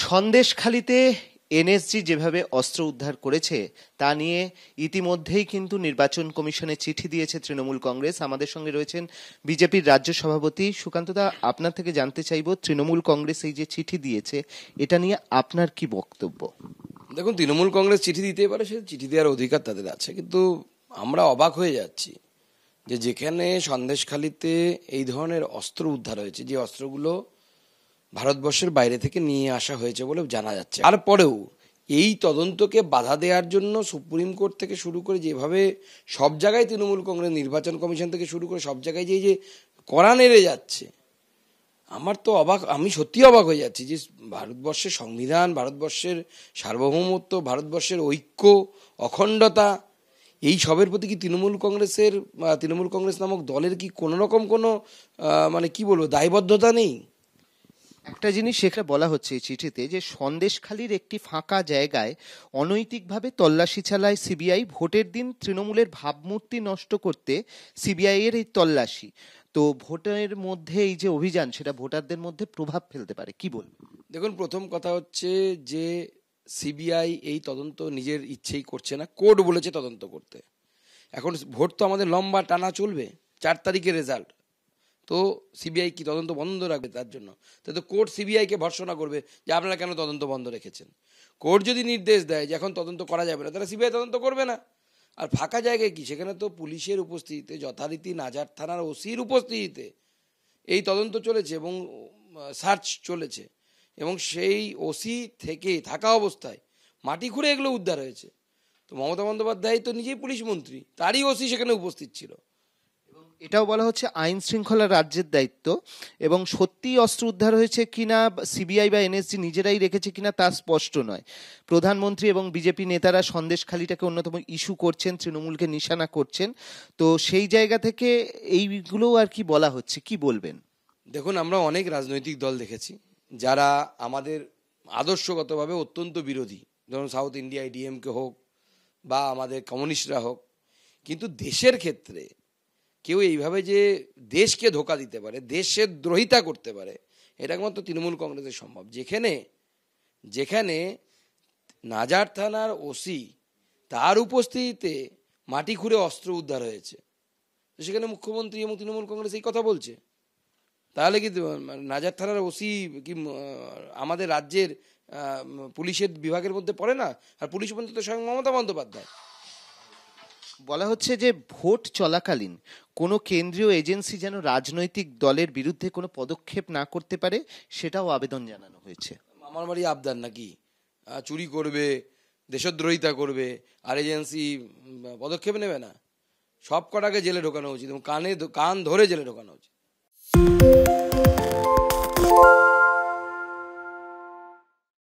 সন্দেশখালিতে NSG যেভাবে অস্ত্র উদ্ধার করেছে তা নিয়ে ইতিমধ্যেই কিন্তু নির্বাচন কমিশনে চিঠি দিয়েছে তৃণমূল কংগ্রেস। আমাদের সঙ্গে রয়েছেন বিজেপির রাজ্য সভাপতি সুকান্তদা। আপনার থেকে জানতে চাইব, তৃণমূল কংগ্রেস এই যে চিঠি দিয়েছে এটা নিয়ে আপনার কি বক্তব্য? দেখুন, তৃণমূল কংগ্রেস চিঠি দিতেই পারে, সে চিঠি দেওয়ার অধিকার তাদের আছে, কিন্তু আমরা অবাক হয়ে যাচ্ছি যে যেখানে সন্দেশখালিতে এই ধরনের অস্ত্র উদ্ধার হয়েছে, যে অস্ত্রগুলো ভারতবর্ষের বাইরে থেকে নিয়ে আসা হয়েছে বলে জানা যাচ্ছে, তারপরেও এই তদন্তকে বাধা দেওয়ার জন্য সুপ্রিম কোর্ট থেকে শুরু করে যেভাবে সব জায়গায় তৃণমূল কংগ্রেস, নির্বাচন কমিশন থেকে শুরু করে সব জায়গায় যে কড়া নেড়ে যাচ্ছে, আমার তো অবাক, আমি সত্যি অবাক হয়ে যাচ্ছি যে ভারতবর্ষের সংবিধান, ভারতবর্ষের সার্বভৌমত্ব, ভারতবর্ষের ঐক্য, অখণ্ডতা, এই সবের প্রতি কি তৃণমূল কংগ্রেস নামক দলের কি কোনো রকম কোনো কি বলবো দায়বদ্ধতা নেই? একটা জিনিস সেখানে বলা হচ্ছে এই চিঠিতে যে সন্দেশখালির একটি ফাঁকা জায়গায় অনৈতিকভাবে তল্লাশি চালায় সিবিআই। ভোটের দিন তৃণমূলের ভাবমূর্তি নষ্ট করতে সিবিআই এর এই তল্লাশি, তো ভোটের মধ্যে এই যে অভিযান সেটা ভোটারদের মধ্যে প্রভাব ফেলতে পারে, কি বলবেন? দেখুন, প্রথম কথা হচ্ছে যে সিবিআই এই তদন্ত নিজের ইচ্ছেই করছে না, কোর্ট বলেছে তদন্ত করতে। এখন ভোট তো আমাদের লম্বা টানা চলবে, 4 তারিখের রেজাল্ট, তো সিবিআই কি তদন্ত বন্ধ রাখবে? তার জন্য তো কোর্ট সিবিআইকে ভর্ৎসনা করবে যে আপনারা কেন তদন্ত বন্ধ রেখেছেন। কোর্ট যদি নির্দেশ দেয় যে এখন তদন্ত করা যাবে না, তাহলে সিবিআই তদন্ত করবে না। আর ফাঁকা জায়গায় কি, সেখানে তো পুলিশের উপস্থিতিতে, যথারীতি নাজার থানার ওসির উপস্থিতিতে এই তদন্ত চলেছে এবং সার্চ চলেছে, এবং সেই ওসি থেকে থাকা অবস্থায় মাটি খুঁড়ে এগুলো উদ্ধার হয়েছে। তো মমতা বন্দ্যোপাধ্যায় তো নিজেই পুলিশ মন্ত্রী, তারই ওসি সেখানে উপস্থিত ছিল। এটাও বলা হচ্ছে আইন শৃঙ্খলা রাজ্যের দায়িত্ব, এবং সত্যি অস্ত্র উদ্ধার হয়েছে কিনা সিবিআই বা এনএসজি নিজেরাই রেখেছে কিনা তা স্পষ্ট নয়। প্রধানমন্ত্রী এবং বিজেপি নেতারা সন্দেশখালিটাকে অন্যতম ইস্যু করছেন, তৃণমূলকে নিশানা করছেন, তো সেই জায়গা থেকে এইগুলো আর কি বলা হচ্ছে, কি বলবেন? দেখুন, আমরা অনেক রাজনৈতিক দল দেখেছি যারা আমাদের আদর্শগতভাবে অত্যন্ত বিরোধী, ধরুন সাউথ ইন্ডিয়ায় ডিএমকে হোক বা আমাদের কমিউনিস্টরা হোক, কিন্তু দেশের ক্ষেত্রে কেউ এইভাবে যে দেশকে ধোকা দিতে পারে, দেশের দ্রোহিতা করতে পারে, এটা একমাত্র তৃণমূল কংগ্রেসের সম্ভব। যেখানে নাজার থানার ওসি, তার উপস্থিতিতে মাটি খুঁড়ে অস্ত্র উদ্ধার হয়েছে, তো সেখানে মুখ্যমন্ত্রী এবং তৃণমূল কংগ্রেস এই কথা বলছে, তাহলে কি নাজার থানার ওসি কি আমাদের রাজ্যের পুলিশের বিভাগের মধ্যে পড়ে না? আর পুলিশ মন্ত্রী তো স্বয়ং মমতা বন্দ্যোপাধ্যায়। বলা হচ্ছে যে ভোট চলাকালীন কোনো কেন্দ্রীয় এজেন্সি যেন রাজনৈতিক দলের বিরুদ্ধে কোনো পদক্ষেপ না করতে পারে, সেটাও আবেদন জানানো হয়েছে। আমার বাড়ি আবদার নাকি চুরি করবে, দেশদ্রোহিতা করবে, আর এজেন্সি পদক্ষেপ নেবে না? সব কটাকে জেলে ঢোকানো উচিত এবং কান ধরে জেলে ঢোকানো উচিত।